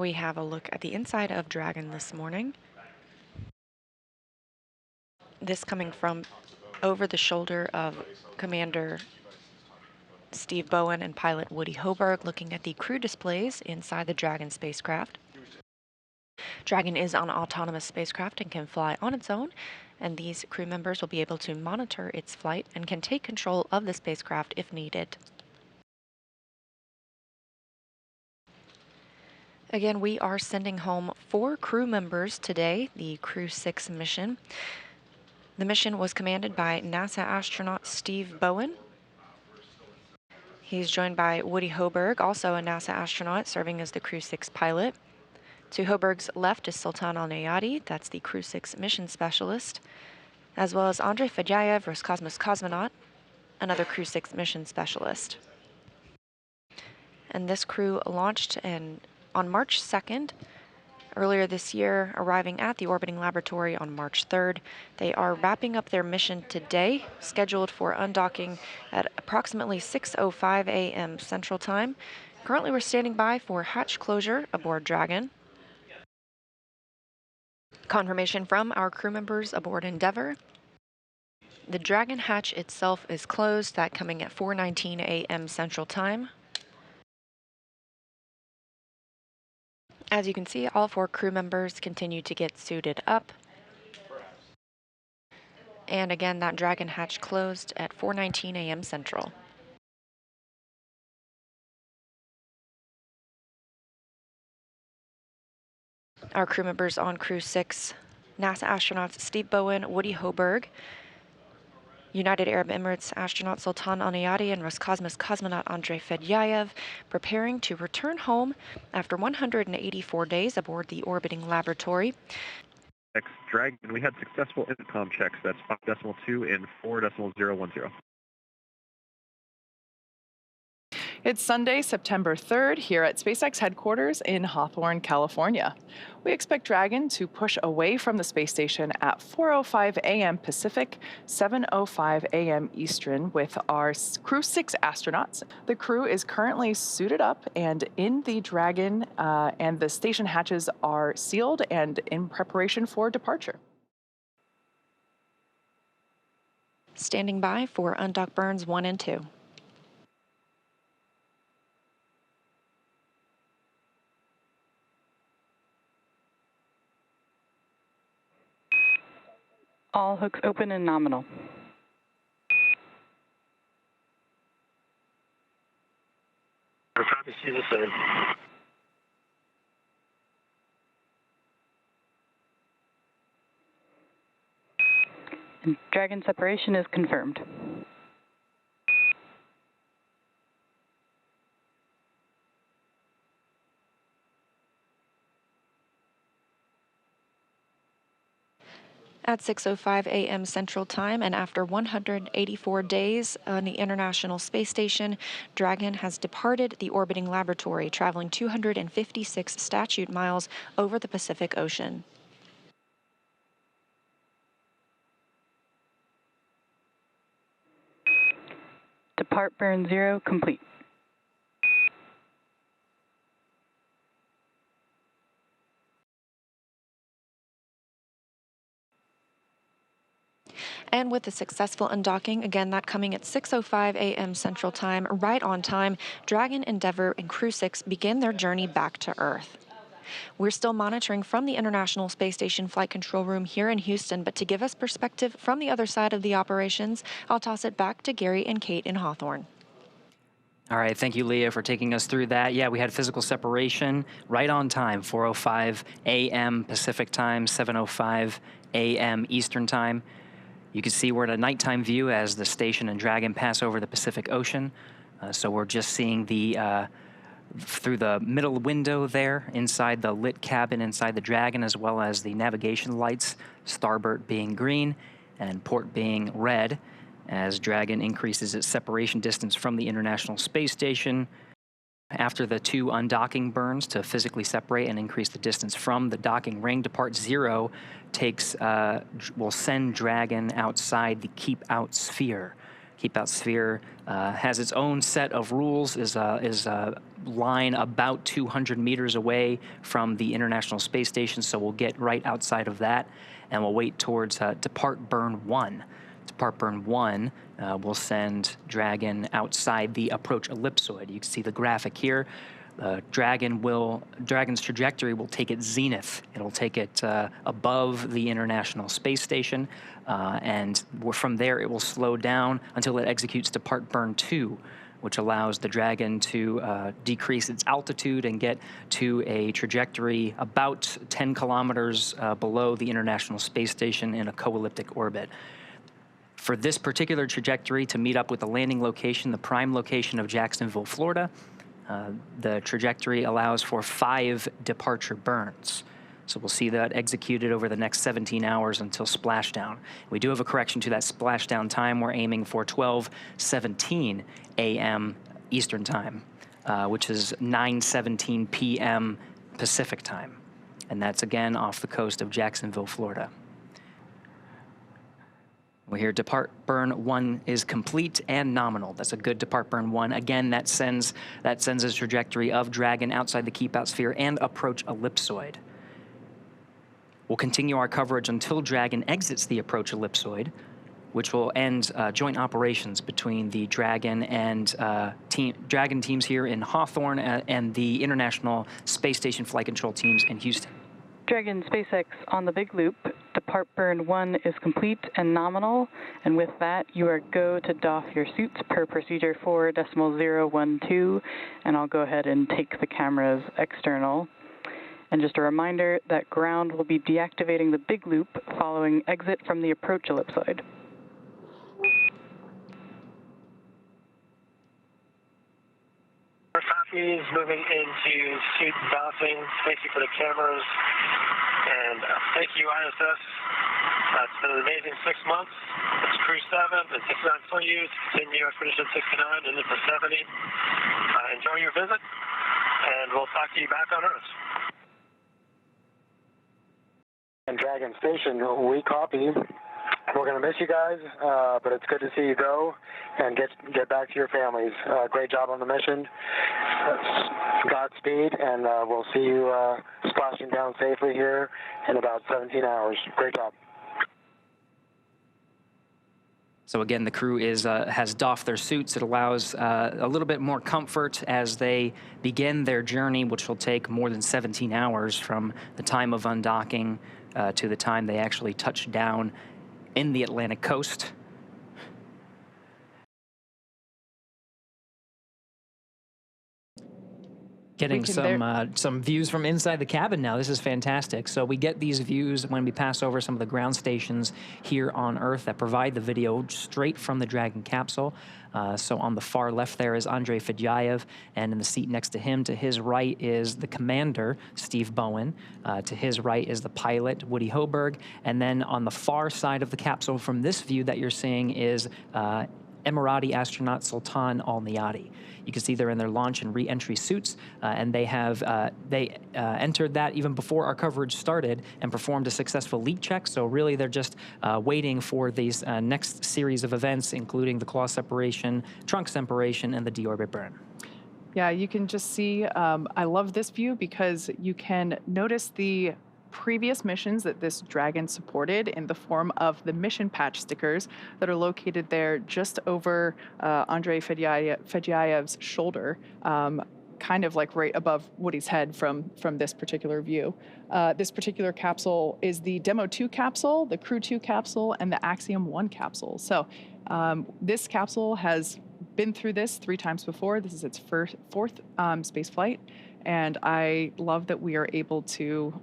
we have a look at the inside of Dragon this morning. This coming from over the shoulder of Commander Steve Bowen and pilot Woody Hoberg, looking at the crew displays inside the Dragon spacecraft. Dragon is an autonomous spacecraft and can fly on its own, and these crew members will be able to monitor its flight and can take control of the spacecraft if needed. Again, we are sending home 4 crew members today, the Crew 6 mission. The mission was commanded by NASA astronaut Steve Bowen. He's joined by Woody Hoberg, also a NASA astronaut, serving as the Crew 6 pilot. To Hoberg's left is Sultan Al-Neyadi, that's the Crew 6 mission specialist, as well as Andrei Fedyaev, Roscosmos cosmonaut, another Crew 6 mission specialist. And this crew launched on March 2nd, earlier this year, arriving at the orbiting laboratory on March 3rd. They are wrapping up their mission today, scheduled for undocking at approximately 6:05 a.m. Central Time. Currently, we're standing by for hatch closure aboard Dragon. Confirmation from our crew members aboard Endeavour. The Dragon hatch itself is closed, that coming at 4:19 a.m. Central Time. As you can see, all 4 crew members continue to get suited up. And again, that Dragon hatch closed at 4:19 a.m. Central. Our crew members on Crew 6, NASA astronauts Steve Bowen, Woody Hoberg, United Arab Emirates astronaut Sultan Al-Neyadi and Roscosmos cosmonaut Andrei Fedyaev, preparing to return home after 184 days aboard the orbiting laboratory. Dragon, we had successful intercom checks. That's 5.2 and 4.010. It's Sunday, September 3rd, here at SpaceX headquarters in Hawthorne, California. We expect Dragon to push away from the space station at 4:05 a.m. Pacific, 7:05 a.m. Eastern with our Crew 6 astronauts. The crew is currently suited up and in the Dragon, and the station hatches are sealed and in preparation for departure. Standing by for undock burns 1 and 2. All hooks open and nominal. Copy, see the same. And Dragon separation is confirmed. At 6:05 a.m. Central Time, and after 184 days on the International Space Station, Dragon has departed the orbiting laboratory, traveling 256 statute miles over the Pacific Ocean. Depart burn 0 complete. And with the successful undocking, again, that coming at 6:05 a.m. Central Time, right on time, Dragon, Endeavour, and Crew 6 begin their journey back to Earth. We're still monitoring from the International Space Station Flight Control Room here in Houston, but to give us perspective from the other side of the operations, I'll toss it back to Gary and Kate in Hawthorne. All right, thank you, Leah, for taking us through that. Yeah, we had physical separation right on time, 4:05 a.m. Pacific time, 7:05 a.m. Eastern time. You can see we're at a nighttime view as the station and Dragon pass over the Pacific Ocean. So we're just seeing through the middle window there, inside the lit cabin inside the Dragon, as well as the navigation lights, starboard being green and port being red, as Dragon increases its separation distance from the International Space Station. After the 2 undocking burns to physically separate and increase the distance from the docking ring, Depart 0 will send Dragon outside the keep out sphere. Keep Out Sphere has its own set of rules, is a line about 200 meters away from the International Space Station, so we'll get right outside of that, and we'll wait towards Depart Burn 1. Depart Burn 1 will send Dragon outside the approach ellipsoid. You can see the graphic here. Dragon's trajectory will take it zenith. It'll take it above the International Space Station, and from there it will slow down until it executes Depart Burn 2, which allows the Dragon to decrease its altitude and get to a trajectory about 10 kilometers below the International Space Station in a co-elliptic orbit. For this particular trajectory to meet up with the landing location, the prime location of Jacksonville, Florida, the trajectory allows for 5 departure burns. So we'll see that executed over the next 17 hours until splashdown. We do have a correction to that splashdown time. We're aiming for 12:17 a.m. Eastern Time, which is 9:17 p.m. Pacific Time. And that's again off the coast of Jacksonville, Florida. We hear Depart Burn 1 is complete and nominal. That's a good Depart Burn 1. Again, that sends a trajectory of Dragon outside the Keep Out Sphere and approach ellipsoid. We'll continue our coverage until Dragon exits the approach ellipsoid, which will end joint operations between the Dragon and Dragon teams here in Hawthorne and the International Space Station Flight Control teams in Houston. Dragon SpaceX on the big loop. Depart Burn 1 is complete and nominal, and with that, you are go to doff your suits per procedure 4.012, and I'll go ahead and take the cameras external. And just a reminder that ground will be deactivating the big loop following exit from the approach ellipsoid. Copies moving into suit doffing, spacing for the cameras, and thank you, ISS. It's been an amazing 6 months. It's Crew 7 and 69 Soyuz, continue Expedition 69 and into 70. Enjoy your visit, and we'll talk to you back on Earth. And Dragon Station, we copy. We're going to miss you guys, but it's good to see you go and get back to your families. Great job on the mission. Godspeed, and we'll see you splashing down safely here in about 17 hours. Great job. So again, the crew has doffed their suits. It allows a little bit more comfort as they begin their journey, which will take more than 17 hours from the time of undocking to the time they actually touch down in the Atlantic coast. Getting some views from inside the cabin now. This is fantastic. So we get these views when we pass over some of the ground stations here on Earth that provide the video straight from the Dragon capsule. So on the far left there is Andrei Fedyaev, and in the seat next to him, to his right is the commander, Steve Bowen. To his right is the pilot, Woody Hoburg. And then on the far side of the capsule from this view that you're seeing is Emirati astronaut Sultan Al-Niyati. You can see they're in their launch and re-entry suits, and they have entered that even before our coverage started and performed a successful leak check. So really, they're just waiting for these next series of events, including the claw separation, trunk separation, and the deorbit burn. Yeah, you can just see, I love this view because you can notice the previous missions that this Dragon supported in the form of the mission patch stickers that are located there just over Andrei Fedyaev's shoulder, kind of like right above Woody's head from this particular view. This particular capsule is the Demo 2 capsule, the Crew 2 capsule, and the Axiom 1 capsule. So this capsule has been through this 3 times before. This is its fourth space flight. And I love that we are able to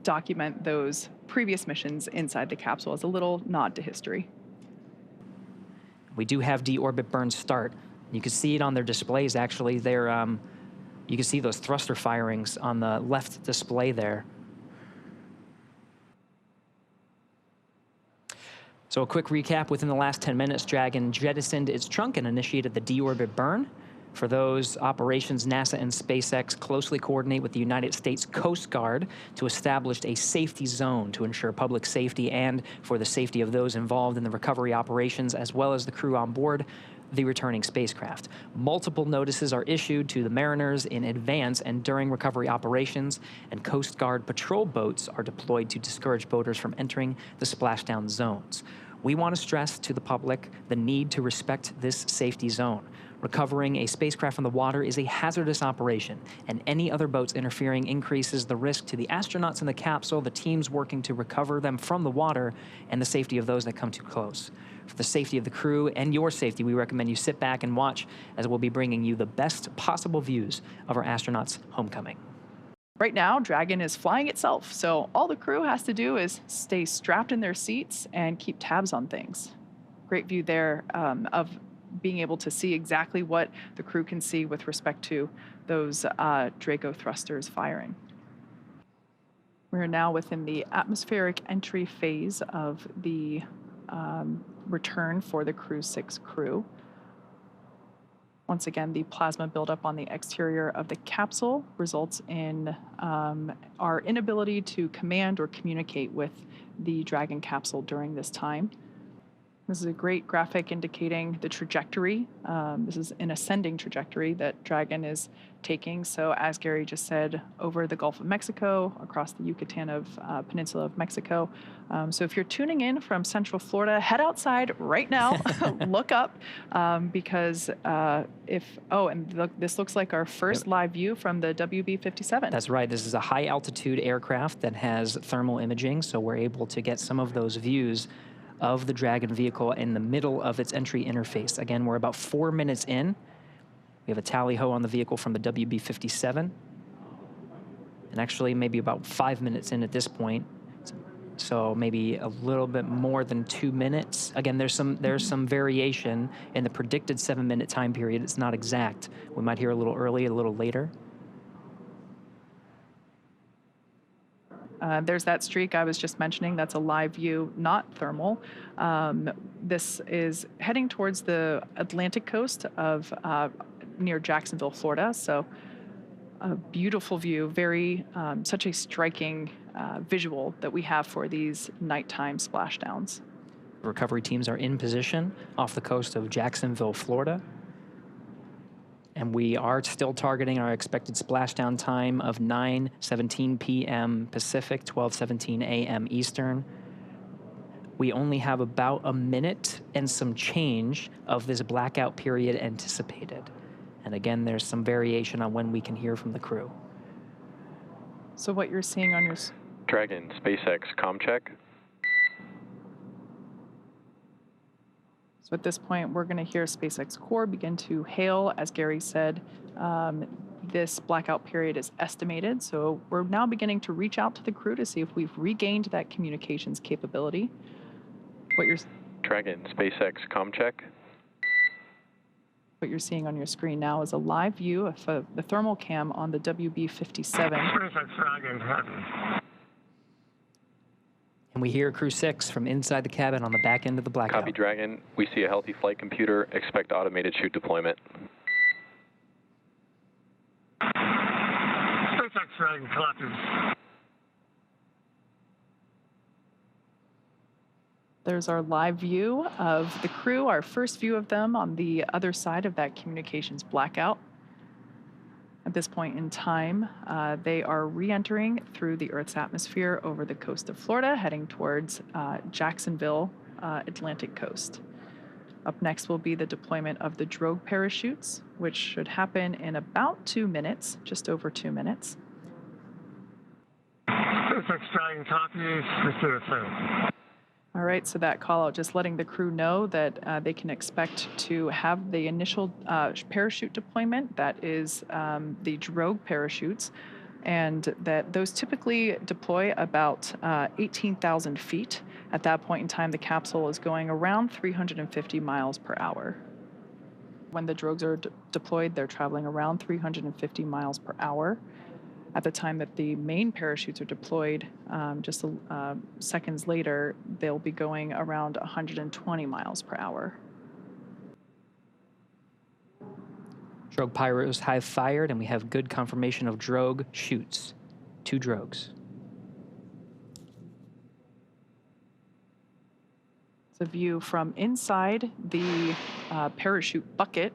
document those previous missions inside the capsule as a little nod to history. We do have deorbit burn start. You can see it on their displays, actually. They're, you can see those thruster firings on the left display there. So a quick recap. Within the last 10 minutes, Dragon jettisoned its trunk and initiated the deorbit burn. For those operations, NASA and SpaceX closely coordinate with the United States Coast Guard to establish a safety zone to ensure public safety and for the safety of those involved in the recovery operations, as well as the crew on board the returning spacecraft. Multiple notices are issued to the mariners in advance and during recovery operations, and Coast Guard patrol boats are deployed to discourage boaters from entering the splashdown zones. We want to stress to the public the need to respect this safety zone. Recovering a spacecraft from the water is a hazardous operation, and any other boats interfering increases the risk to the astronauts in the capsule, the teams working to recover them from the water, and the safety of those that come too close. For the safety of the crew and your safety, we recommend you sit back and watch, as we'll be bringing you the best possible views of our astronauts' homecoming. Right now, Dragon is flying itself, so all the crew has to do is stay strapped in their seats and keep tabs on things. Great view there of being able to see exactly what the crew can see with respect to those Draco thrusters firing. We're now within the atmospheric entry phase of the return for the Crew 6 crew. Once again, the plasma buildup on the exterior of the capsule results in our inability to command or communicate with the Dragon capsule during this time. This is a great graphic indicating the trajectory. This is an ascending trajectory that Dragon is taking. So as Gary just said, over the Gulf of Mexico, across the Yucatan Peninsula of Mexico. So if you're tuning in from Central Florida, head outside right now, look up, because this looks like our first live view from the WB-57. That's right. This is a high altitude aircraft that has thermal imaging, so we're able to get some of those views of the Dragon vehicle in the middle of its entry interface. Again, we're about 4 minutes in. We have a tally-ho on the vehicle from the WB-57. And actually maybe about 5 minutes in at this point. So maybe a little bit more than 2 minutes. Again, there's some variation in the predicted 7-minute time period. It's not exact. We might hear a little early, a little later. There's that streak I was just mentioning. That's a live view, not thermal. This is heading towards the Atlantic coast of near Jacksonville, Florida. So a beautiful view, such a striking visual that we have for these nighttime splashdowns. Recovery teams are in position off the coast of Jacksonville, Florida. And we are still targeting our expected splashdown time of 9:17 p.m. Pacific, 12:17 a.m. Eastern. We only have about a minute and some change of this blackout period anticipated. And again, there's some variation on when we can hear from the crew. So what you're seeing on your... Dragon, SpaceX, comm check. So at this point, we're going to hear SpaceX Core begin to hail. As Gary said, this blackout period is estimated. So we're now beginning to reach out to the crew to see if we've regained that communications capability. Dragon, SpaceX, comm check. What you're seeing on your screen now is a live view of the thermal cam on the WB-57. SpaceX Dragon, And we hear Crew 6 from inside the cabin on the back end of the blackout. Copy, Dragon. We see a healthy flight computer. Expect automated chute deployment. SpaceX Dragon collected. There's our live view of the crew, our first view of them on the other side of that communications blackout. At this point in time, they are re-entering through the Earth's atmosphere over the coast of Florida, heading towards Jacksonville, Atlantic coast. Up next will be the deployment of the drogue parachutes, which should happen in about 2 minutes, just over 2 minutes. SpaceX Dragon copies, receive it. All right, so that call out, just letting the crew know that they can expect to have the initial parachute deployment, that is the drogue parachutes, and that those typically deploy about 18,000 feet. At that point in time, the capsule is going around 350 miles per hour. When the drogues are deployed, they're traveling around 350 miles per hour. At the time that the main parachutes are deployed, just seconds later, they'll be going around 120 miles per hour. Drogue pyros have fired, and we have good confirmation of drogue shoots. 2 drogues. It's a view from inside the parachute bucket.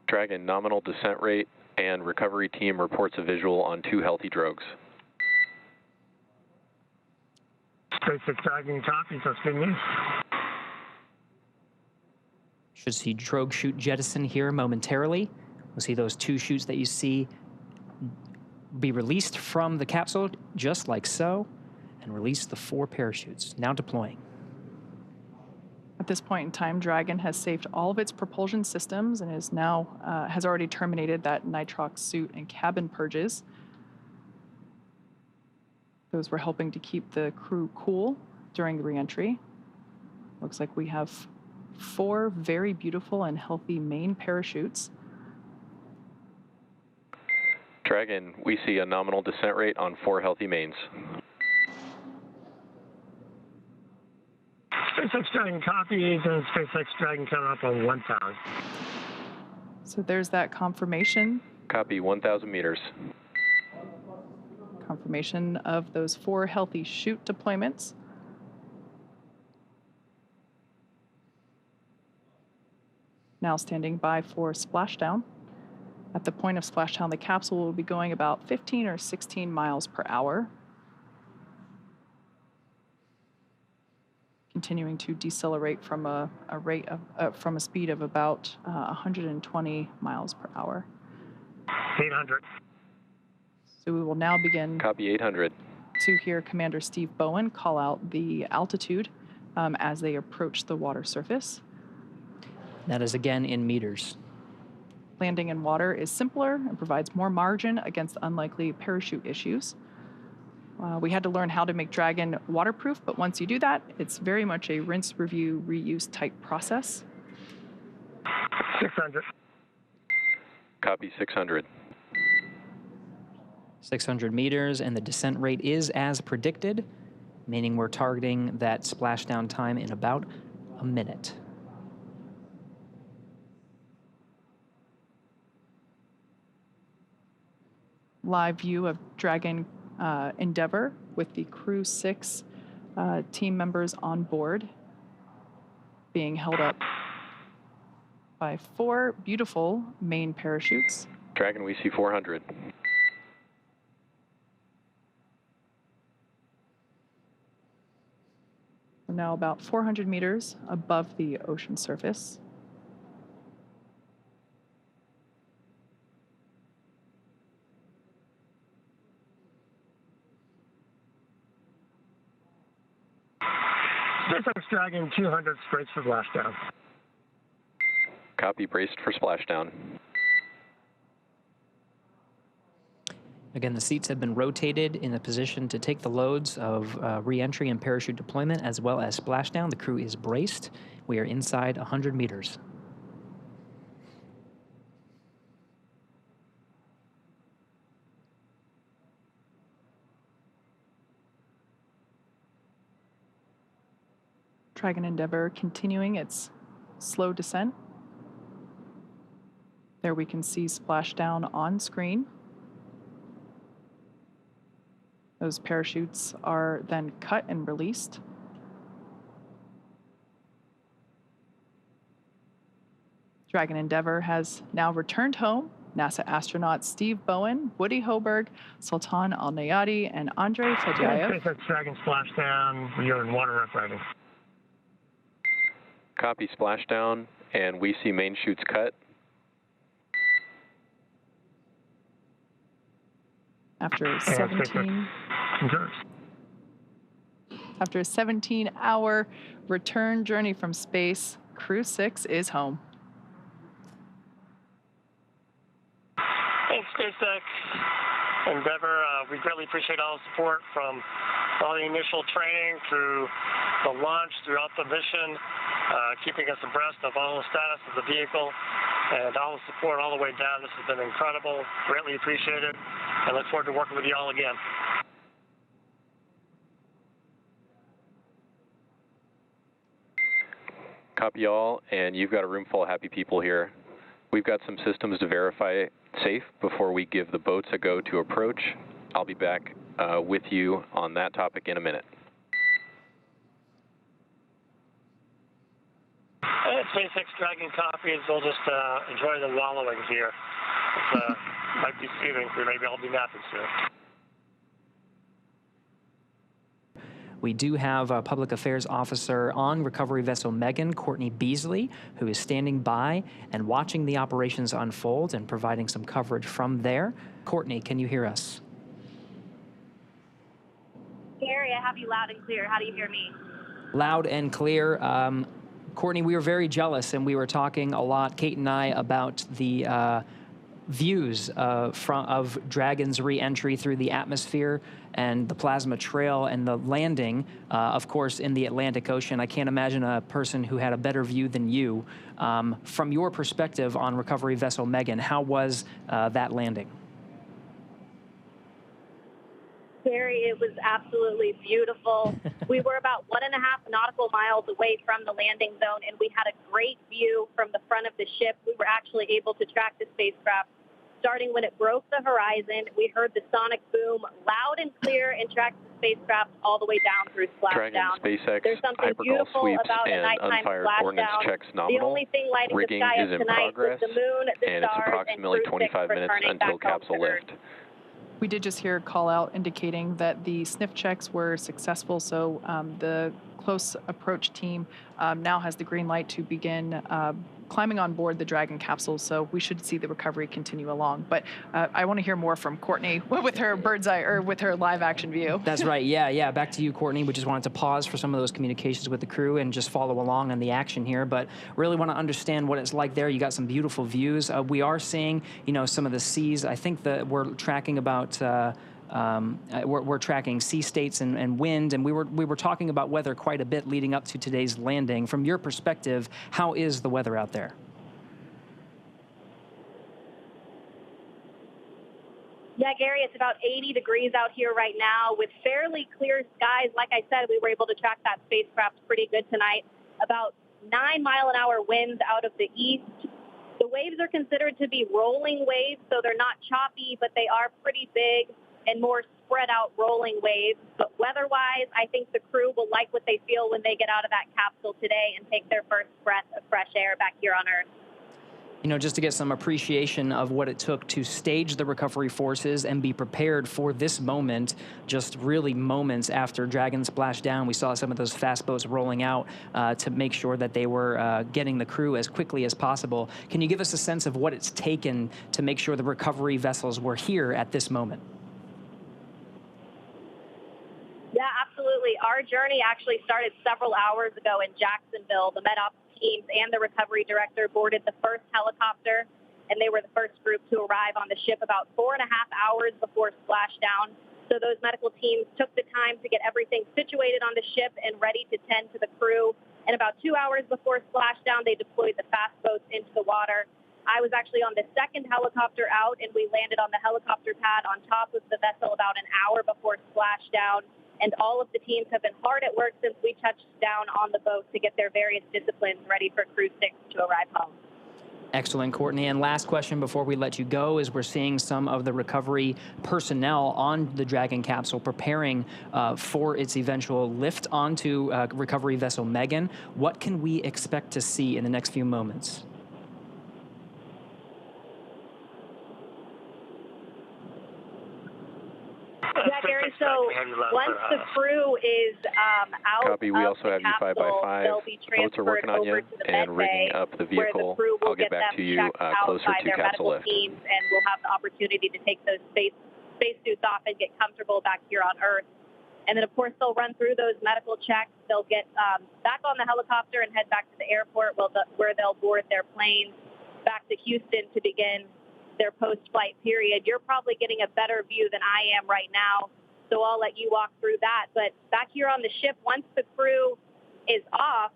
Dragon, nominal descent rate and recovery team reports a visual on 2 healthy drogues. SpaceX Dragon copy, that's good news. Should see drogue chute jettison here momentarily. We'll see those 2 chutes that you see be released from the capsule, just like so, and release the 4 parachutes, now deploying. At this point in time, Dragon has saved all of its propulsion systems and is now has already terminated that nitrox suit and cabin purges. Those were helping to keep the crew cool during the reentry. Looks like we have 4 very beautiful and healthy main parachutes. Dragon, we see a nominal descent rate on 4 healthy mains. SpaceX Dragon copies, and SpaceX Dragon coming up on 1,000. So there's that confirmation. Copy, 1,000 meters. Confirmation of those 4 healthy chute deployments. Now standing by for splashdown. At the point of splashdown, the capsule will be going about 15 or 16 miles per hour. Continuing to decelerate from a rate of from a speed of about 120 miles per hour. 800. So we will now begin. Copy, 800. To hear Commander Steve Bowen call out the altitude as they approach the water surface. That is again in meters. Landing in water is simpler and provides more margin against unlikely parachute issues. We had to learn how to make Dragon waterproof, but once you do that, it's very much a rinse, review, reuse type process. 600. Copy, 600. 600 meters, and the descent rate is as predicted, meaning we're targeting that splashdown time in about a minute. Live view of Dragon Endeavour with the Crew 6 team members on board, being held up by 4 beautiful main parachutes. Dragon, we see 400. We're now about 400 meters above the ocean surface. SpaceX Dragon 200 braced for splashdown. Copy, braced for splashdown. Again, the seats have been rotated in a position to take the loads of re-entry and parachute deployment as well as splashdown. The crew is braced. We are inside 100 meters. Dragon Endeavour continuing its slow descent. There we can see splashdown on screen. Those parachutes are then cut and released. Dragon Endeavour has now returned home. NASA astronauts Steve Bowen, Woody Hoburg, Sultan Al-Nayati, and Andrei Fedyaev. SpaceX Dragon splashdown. We are in water rough riding. Copy, splashdown, and we see main chutes cut. After a 17-hour return journey from space, Crew 6 is home. Thanks, SpaceX Endeavour. We greatly appreciate all the support from all the initial training through the launch, throughout the mission, keeping us abreast of all the status of the vehicle, and all the support all the way down. This has been incredible. Greatly appreciated. I look forward to working with you all again. Copy all, and you've got a room full of happy people here. We've got some systems to verify safe before we give the boats a go to approach. I'll be back with you on that topic in a minute. SpaceX Dragon copies. We'll just enjoy the wallowings here. It might be soothing, so maybe I'll be napping soon. We do have a Public Affairs Officer on Recovery Vessel Megan, Courtney Beasley, who is standing by and watching the operations unfold and providing some coverage from there. Courtney, can you hear us? Gary, I have you loud and clear. How do you hear me? Loud and clear. Courtney, we were very jealous, and we were talking a lot, Kate and I, about the views of Dragon's re-entry through the atmosphere and the plasma trail and the landing, of course, in the Atlantic Ocean. I can't imagine a person who had a better view than you. From your perspective on Recovery Vessel Megan, how was that landing? Gary, it was absolutely beautiful. We were about 1.5 nautical miles away from the landing zone, and we had a great view from the front of the ship. We were actually able to track the spacecraft starting when it broke the horizon. We heard the sonic boom loud and clear and tracked the spacecraft all the way down through splashdown. Dragon, SpaceX, There's something hypergol beautiful sweeps, about a and nighttime unfired ordnance splashdown. checks The nominal. only thing lighting the Rigging sky is up in tonight progress, was the moon, the and it's stars, approximately and Crew 25 6 minutes returning until back home capsule to Earth. lift. We did just hear a call out indicating that the sniff checks were successful, so the close approach team now has the green light to begin climbing on board the Dragon capsule, so we should see the recovery continue along. But I want to hear more from Courtney with her bird's eye, or with her live action view. That's right. Yeah. Back to you, Courtney. We just wanted to pause for some of those communications with the crew and just follow along on the action here. But really want to understand what it's like there. You got some beautiful views. We are seeing, some of the seas. I think that we're tracking about. We're tracking sea states and wind, and we were talking about weather quite a bit leading up to today's landing. From your perspective, how is the weather out there? Yeah, Gary, it's about 80 degrees out here right now with fairly clear skies. Like I said, we were able to track that spacecraft pretty good tonight. About 9-mile-an-hour winds out of the east. The waves are considered to be rolling waves, so they're not choppy, but they are pretty big and more spread out rolling waves. But weather-wise, I think the crew will like what they feel when they get out of that capsule today and take their first breath of fresh air back here on Earth. Just to get some appreciation of what it took to stage the recovery forces and be prepared for this moment, just really moments after Dragon splashed down. We saw some of those fast boats rolling out to make sure that they were getting the crew as quickly as possible. Can you give us a sense of what it's taken to make sure the recovery vessels were here at this moment? Yeah, absolutely. Our journey actually started several hours ago in Jacksonville. The MedOps teams and the recovery director boarded the first helicopter, and they were the first group to arrive on the ship about 4.5 hours before splashdown. So those medical teams took the time to get everything situated on the ship and ready to tend to the crew. And about 2 hours before splashdown, they deployed the fast boats into the water. I was actually on the second helicopter out, and we landed on the helicopter pad on top of the vessel about an hour before splashdown. And all of the teams have been hard at work since we touched down on the boat to get their various disciplines ready for Crew 6 to arrive home. Excellent, Courtney. And last question before we let you go is we're seeing some of the recovery personnel on the Dragon capsule preparing for its eventual lift onto recovery vessel Megan. What can we expect to see in the next few moments? Yeah, Gary, so once the crew is out Copy. We of also the have you 5 by capsule, 5. they'll be Boats are working transferred on you over to the and med rigging bay, up the where the vehicle. crew will I'll get back them to you checked out closer by to their capsule medical lift. teams, and we'll have the opportunity to take those space suits off and get comfortable back here on Earth. And then, of course, they'll run through those medical checks. They'll get back on the helicopter and head back to the airport where they'll board their planes back to Houston to begin their post-flight period. You're probably getting a better view than I am right now, so I'll let you walk through that. But back here on the ship, once the crew is off,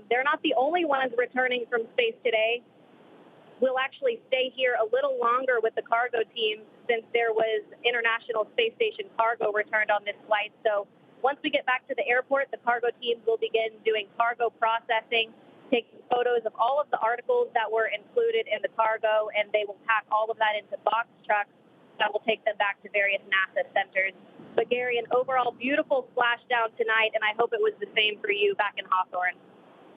they're not the only ones returning from space today. we'll actually stay here a little longer with the cargo team since there was International Space Station cargo returned on this flight. So once we get back to the airport, the cargo teams will begin doing cargo processing, taking photos of all of the articles that were included in the cargo, and they will pack all of that into box trucks that will take them back to various NASA centers. But Gary, an overall beautiful splashdown tonight, and I hope it was the same for you back in Hawthorne.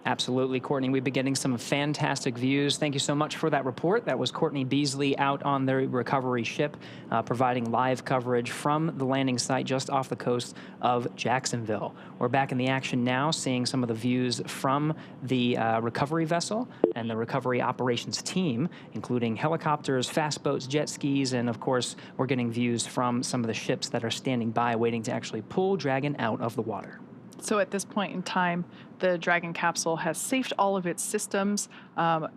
Absolutely, Courtney. We've been getting some fantastic views. Thank you so much for that report. That was Courtney Beasley out on the recovery ship, providing live coverage from the landing site just off the coast of Jacksonville. We're back in the action now, seeing some of the views from the recovery vessel and the recovery operations team, including helicopters, fast boats, jet skis, and of course, we're getting views from some of the ships that are standing by waiting to actually pull Dragon out of the water. So at this point in time, the Dragon capsule has safed all of its systems.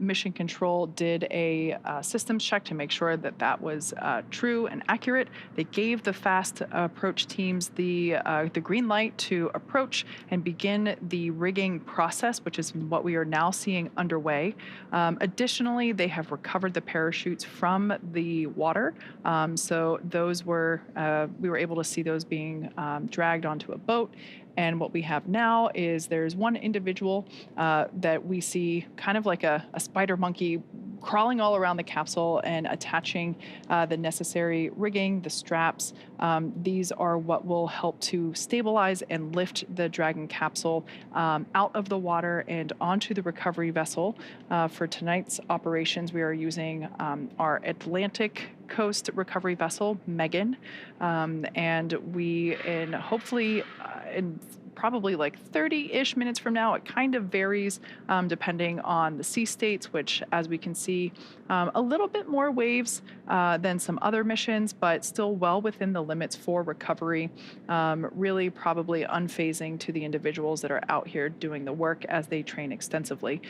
Mission Control did a systems check to make sure that that was true and accurate. They gave the fast approach teams the green light to approach and begin the rigging process, which is what we are now seeing underway. Additionally, they have recovered the parachutes from the water. So those were, we were able to see those being dragged onto a boat. And what we have now is there's one individual that we see kind of like a spider monkey crawling all around the capsule and attaching the necessary rigging, the straps. These are what will help to stabilize and lift the Dragon capsule out of the water and onto the recovery vessel. For tonight's operations, we are using our Atlantic Coast recovery vessel, Megan, and we, in hopefully in probably like 30-ish minutes from now, it kind of varies depending on the sea states, which, as we can see, a little bit more waves than some other missions, but still well within the limits for recovery, really probably unfazing to the individuals that are out here doing the work as they train extensively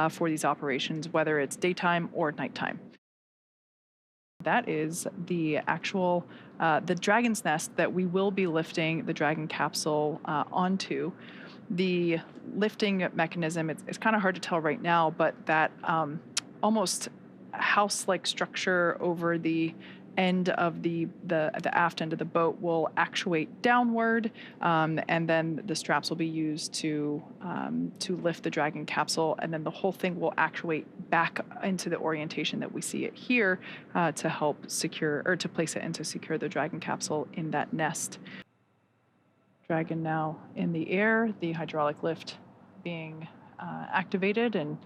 for these operations, whether it's daytime or nighttime. That is the actual, the Dragon's Nest that we will be lifting the Dragon capsule onto. The lifting mechanism, it's kind of hard to tell right now, but that almost house-like structure over the end of the aft end of the boat will actuate downward, and then the straps will be used to lift the Dragon capsule, and then the whole thing will actuate back into the orientation that we see it here to help secure, or to place it and to secure the Dragon capsule in that nest. Dragon now in the air, the hydraulic lift being activated, and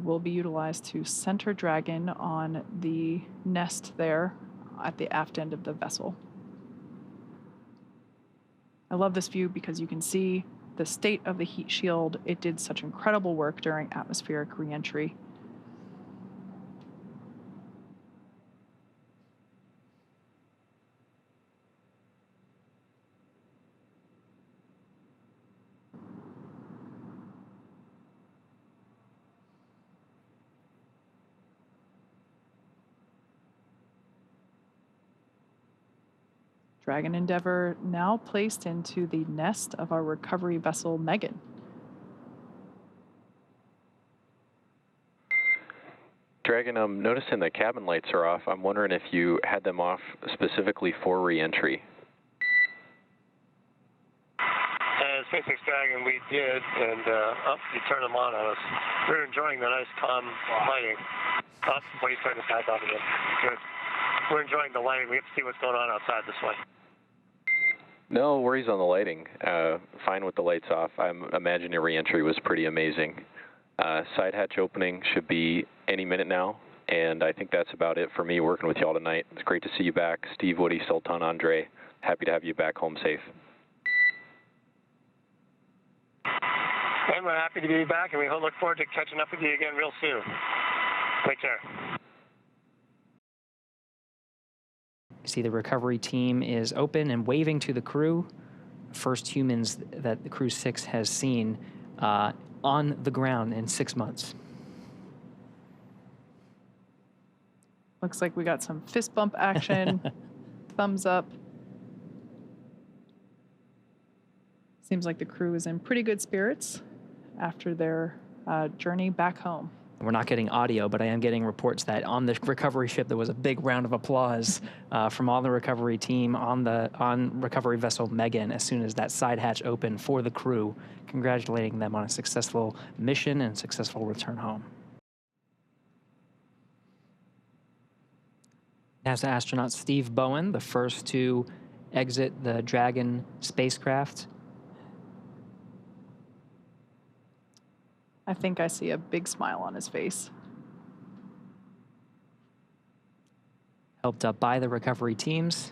will be utilized to center Dragon on the nest there at the aft end of the vessel. I love this view because you can see the state of the heat shield. It did such incredible work during atmospheric reentry. Dragon Endeavour now placed into the nest of our recovery vessel, Megan. Dragon, I'm noticing the cabin lights are off. I'm wondering if you had them off specifically for re-entry. SpaceX Dragon, we did, and you turned them on us. We were enjoying the nice calm lighting. Well, you turned the back off again. Good. We're enjoying the lighting. We have to see what's going on outside this way. No worries on the lighting. Fine with the lights off. I imagine your re-entry was pretty amazing. Side hatch opening should be any minute now, and I think that's about it for me working with y'all tonight. It's great to see you back. Steve, Woody, Sultan, Andre, happy to have you back home safe. And we're happy to be back, and we look forward to catching up with you again real soon. Take care. You see the recovery team is open and waving to the crew. First humans that the Crew 6 has seen on the ground in 6 months. Looks like we got some fist bump action, thumbs up. Seems like the crew is in pretty good spirits after their journey back home. We're not getting audio, but I am getting reports that on the recovery ship there was a big round of applause from all the recovery team on recovery vessel Megan as soon as that side hatch opened for the crew, congratulating them on a successful mission and successful return home. NASA astronaut Steve Bowen, the first to exit the Dragon spacecraft. I think I see a big smile on his face. Helped up by the recovery teams.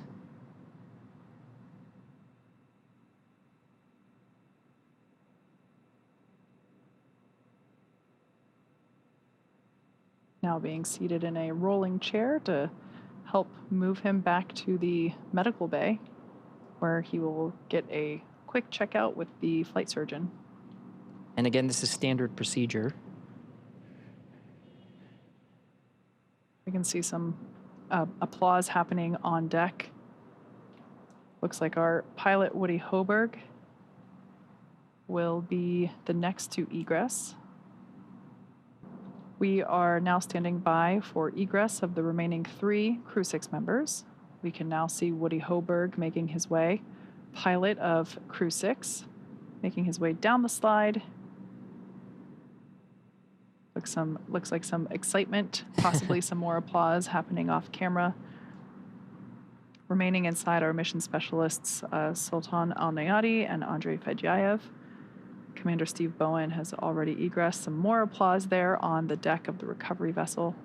Now being seated in a rolling chair to help move him back to the medical bay, where he will get a quick checkout with the flight surgeon. And again, this is standard procedure. We can see some applause happening on deck. Looks like our pilot, Woody Hoberg, will be the next to egress. We are now standing by for egress of the remaining 3 Crew 6 members. We can now see Woody Hoberg making his way, pilot of Crew 6, making his way down the slide. Looks like some excitement, possibly some more applause happening off camera. Remaining inside are mission specialists Sultan Al-Nayati and Andrei Fedyaev. Commander Steve Bowen has already egressed. Some more applause there on the deck of the recovery vessel.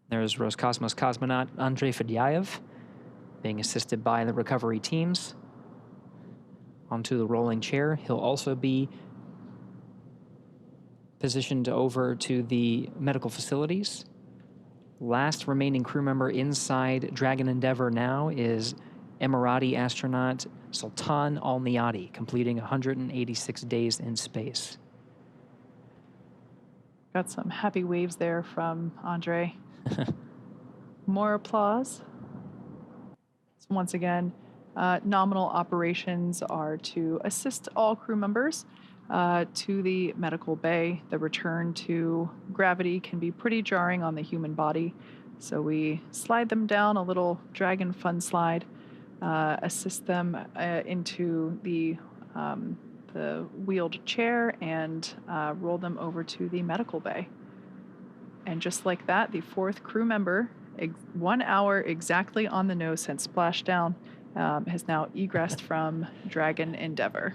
There's Roscosmos cosmonaut Andrei Fedyaev being assisted by the recovery teams onto the rolling chair. He'll also be positioned over to the medical facilities. Last remaining crew member inside Dragon Endeavour now is Emirati astronaut Sultan Al-Nayati, completing 186 days in space. Got some happy waves there from Andre. More applause. So once again, nominal operations are to assist all crew members to the medical bay. The return to gravity can be pretty jarring on the human body, so we slide them down a little Dragon fun slide, assist them into the wheeled chair, and roll them over to the medical bay. And just like that, the 4th crew member, 1 hour exactly on the nose since splashdown, has now egressed from Dragon Endeavour.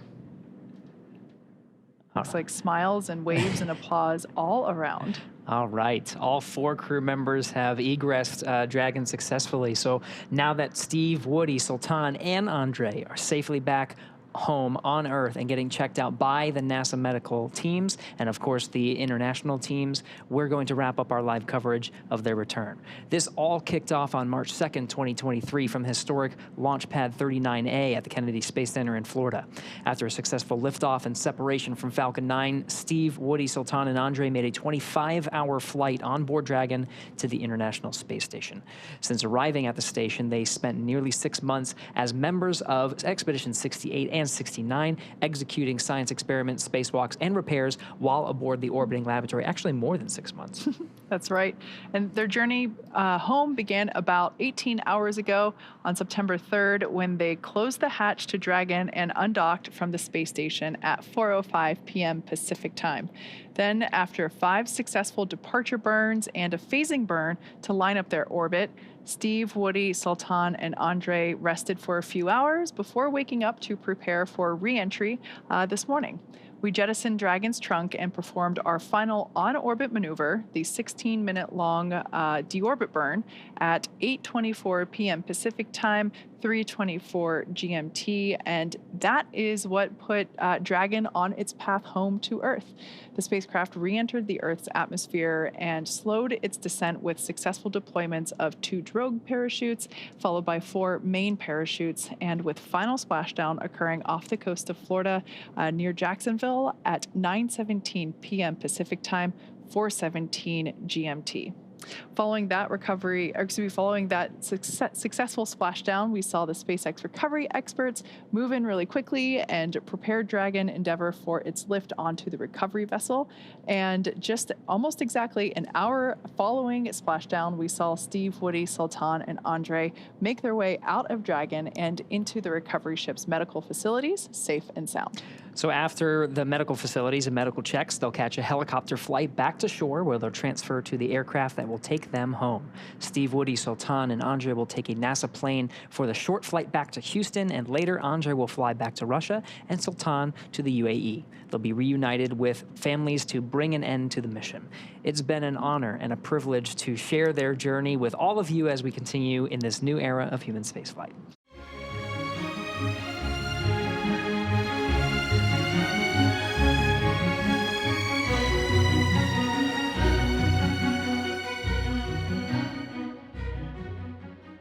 Looks like smiles and waves and applause all around. All right. All 4 crew members have egressed Dragon successfully. So now that Steve, Woody, Sultan, and Andre are safely back home on Earth and getting checked out by the NASA medical teams and, of course, the international teams, we're going to wrap up our live coverage of their return. This all kicked off on March 2nd, 2023 from historic Launch Pad 39A at the Kennedy Space Center in Florida. After a successful liftoff and separation from Falcon 9, Steve, Woody, Sultan, and Andre made a 25-hour flight on board Dragon to the International Space Station. Since arriving at the station, they spent nearly 6 months as members of Expedition 68 and 69, executing science experiments, spacewalks, and repairs while aboard the orbiting laboratory. Actually, more than 6 months. That's right. And their journey home began about 18 hours ago on September 3rd when they closed the hatch to Dragon and undocked from the space station at 4:05 p.m. Pacific time. Then, after 5 successful departure burns and a phasing burn to line up their orbit, Steve, Woody, Sultan, and Andre rested for a few hours before waking up to prepare for re-entry this morning. We jettisoned Dragon's trunk and performed our final on-orbit maneuver, the 16-minute-long deorbit burn, at 8:24 p.m. Pacific time, 3:24 GMT, and that is what put Dragon on its path home to Earth. The spacecraft re-entered the Earth's atmosphere and slowed its descent with successful deployments of 2 drogue parachutes, followed by 4 main parachutes, and with final splashdown occurring off the coast of Florida near Jacksonville at 9:17 p.m. Pacific time, 4:17 GMT. Following that successful splashdown, we saw the SpaceX recovery experts move in really quickly and prepare Dragon Endeavour for its lift onto the recovery vessel. And just almost exactly an hour following splashdown, we saw Steve, Woody, Sultan, and Andre make their way out of Dragon and into the recovery ship's medical facilities, safe and sound. So after the medical facilities and medical checks, they'll catch a helicopter flight back to shore where they'll transfer to the aircraft that will take them home. Steve, Woody, Sultan, and Andre will take a NASA plane for the short flight back to Houston, and later Andre will fly back to Russia and Sultan to the UAE. They'll be reunited with families to bring an end to the mission. It's been an honor and a privilege to share their journey with all of you as we continue in this new era of human spaceflight.